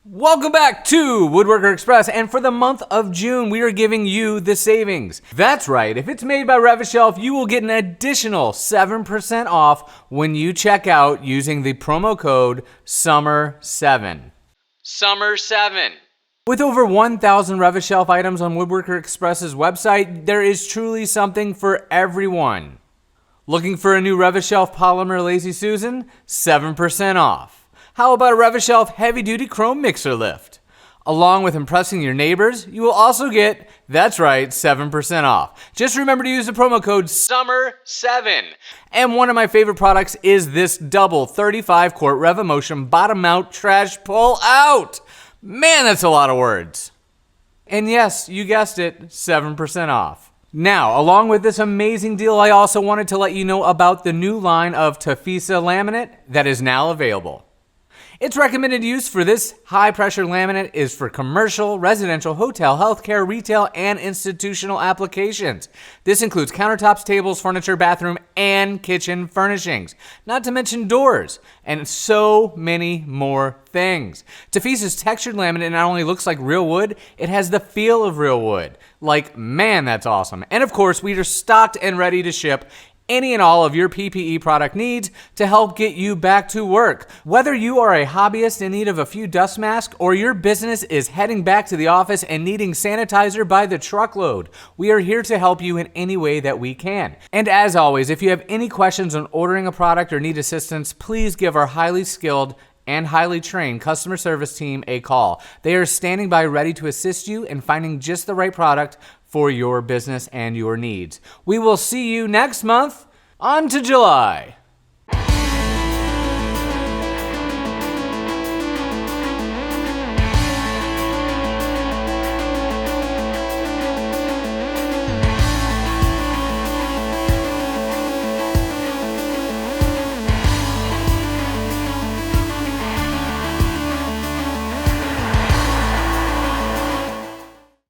Welcome back to Woodworker Express, and for the month of June, we are giving you the savings. That's right, if it's made by Rev A Shelf, you will get an additional 7% off when you check out using the promo code SUMMER7. SUMMER7. With over 1,000 Rev A Shelf items on Woodworker Express's website, there is truly something for everyone. Looking for a new Rev A Shelf polymer Lazy Susan? 7% off. How about a Rev A Shelf heavy-duty chrome mixer lift? Along with impressing your neighbors, you will also get, that's right, 7% off. Just remember to use the promo code SUMMER7. And one of my favorite products is this double 35-quart Rev-A-Motion bottom-mount trash pull-out. Man, that's a lot of words. And yes, you guessed it, 7% off. Now, along with this amazing deal, I also wanted to let you know about the new line of Tafisa laminate that is now available. Its recommended use for this high-pressure laminate is for commercial, residential, hotel, healthcare, retail, and institutional applications. This includes countertops, tables, furniture, bathroom, and kitchen furnishings, not to mention doors, and so many more things. Tafisa's textured laminate not only looks like real wood, it has the feel of real wood. Like, man, that's awesome. And of course, we are stocked and ready to ship any and all of your PPE product needs to help get you back to work. Whether you are a hobbyist in need of a few dust masks or your business is heading back to the office and needing sanitizer by the truckload, we are here to help you in any way that we can. And as always, if you have any questions on ordering a product or need assistance, please give our highly skilled and highly trained customer service team a call. They are standing by ready to assist you in finding just the right product for your business and your needs. We will see you next month. On to July.